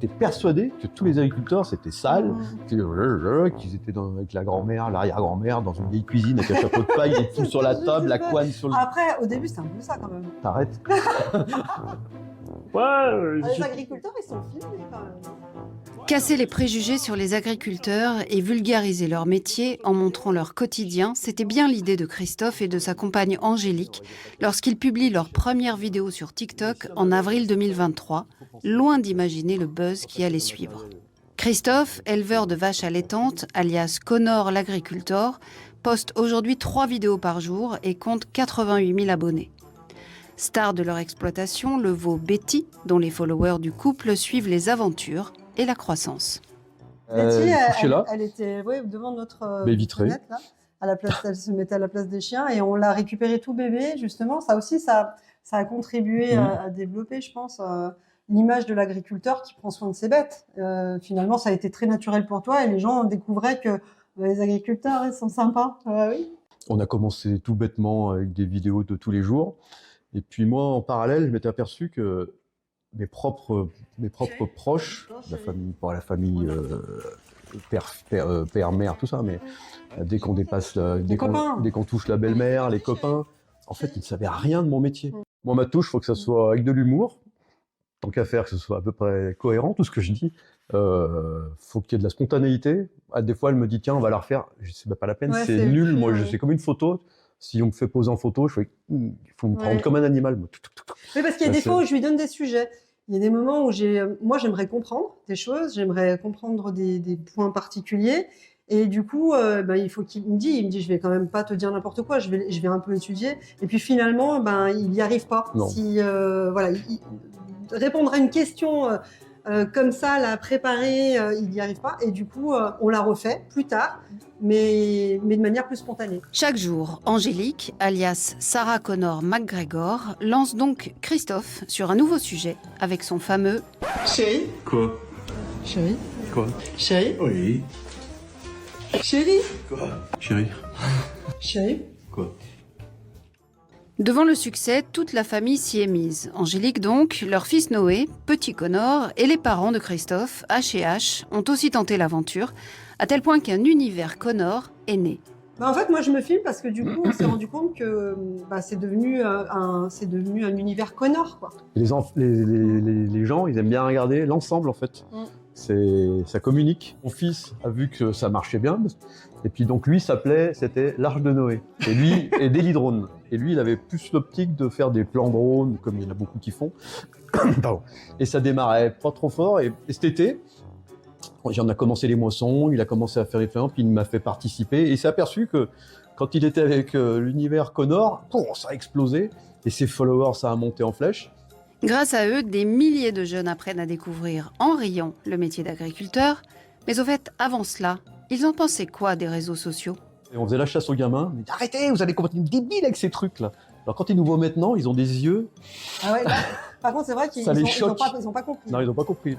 J'étais persuadé que tous les agriculteurs c'était sale, qu'ils étaient avec la grand-mère, l'arrière-grand-mère, dans une vieille cuisine avec un chapeau de paille, des poules sur la table, la couenne sur le... Après, au début, c'est un peu ça quand même. T'arrêtes. Les agriculteurs, ils sont filmés quand même. Casser les préjugés sur les agriculteurs et vulgariser leur métier en montrant leur quotidien, c'était bien l'idée de Christophe et de sa compagne Angélique lorsqu'ils publient leur première vidéo sur TikTok en avril 2023, loin d'imaginer le buzz qui allait suivre. Christophe, éleveur de vaches allaitantes, alias Connor l'agriculteur, poste aujourd'hui 3 vidéos par jour et compte 88 000 abonnés. Star de leur exploitation, le veau Betty, dont les followers du couple suivent les aventures et la croissance. Betty, là. elle était devant notre vitrée. fenêtre, là, à la place, elle se mettait à la place des chiens et on l'a récupéré tout bébé, justement. Ça aussi, ça a contribué à développer, je pense, l'image de l'agriculteur qui prend soin de ses bêtes. Finalement, ça a été très naturel pour toi et les gens découvraient que les agriculteurs, ils sont sympas. Oui. On a commencé tout bêtement avec des vidéos de tous les jours. Et puis moi, en parallèle, je m'étais aperçu que mes propres proches, la famille père, mère, tout ça, mais dès qu'on dépasse, dès qu'on touche la belle-mère, les copains, en fait, ils ne savaient rien de mon métier. Moi, ma touche, il faut que ça soit avec de l'humour, tant qu'à faire, que ce soit à peu près cohérent, tout ce que je dis. Faut qu'il y ait de la spontanéité. Des fois, elle me dit, tiens, on va la refaire. Je sais pas la peine, c'est nul. Moi, c'est comme une photo. Si on me fait poser en photo, il faut me prendre comme un animal. Oui, parce qu'il y a des fois où je lui donne des sujets. Il y a des moments où moi, j'aimerais comprendre des choses, j'aimerais comprendre des points particuliers. Et du coup, il faut qu'il me dise, je vais quand même pas te dire n'importe quoi, je vais un peu étudier. Et puis finalement, il n'y arrive pas. Non. Si, répondre à une question comme ça, la préparer, il n'y arrive pas. Et du coup, on la refait plus tard, mais de manière plus spontanée. Chaque jour, Angélique, alias Sarah Connor McGregor, lance donc Christophe sur un nouveau sujet avec son fameux « Chérie ». Quoi? Chérie. Quoi? Chérie. Oui. Chérie. Quoi? Chérie. Chérie. Quoi? Devant le succès, toute la famille s'y est mise. Angélique donc, leur fils Noé, petit Connor et les parents de Christophe, H&H, ont aussi tenté l'aventure, à tel point qu'un univers Connor est né. En fait, moi, je me filme parce que du coup, on s'est rendu compte que c'est devenu un univers Connor, quoi. Les gens, ils aiment bien regarder l'ensemble, en fait. Ça communique. Mon fils a vu que ça marchait bien. Et puis donc lui c'était l'Arche de Noé. Et lui, et Daily Drone. Et lui, il avait plus l'optique de faire des plans drones, comme il y en a beaucoup qui font. Pardon. Et ça démarrait pas trop fort. Et cet été, on a commencé les moissons, il a commencé à faire les plans, puis il m'a fait participer. Et il s'est aperçu que quand il était avec l'univers Connor, ça a explosé. Et ses followers, ça a monté en flèche. Grâce à eux, des milliers de jeunes apprennent à découvrir en riant le métier d'agriculteur. Mais au fait, avant cela, ils en pensaient quoi des réseaux sociaux? Et on faisait la chasse aux gamins. On dit, arrêtez, vous allez complètement débiles avec ces trucs-là. Alors quand ils nous voient maintenant, ils ont des yeux. Ah ouais, par contre, c'est vrai qu'ils n'ont pas compris. Non, ils n'ont pas compris.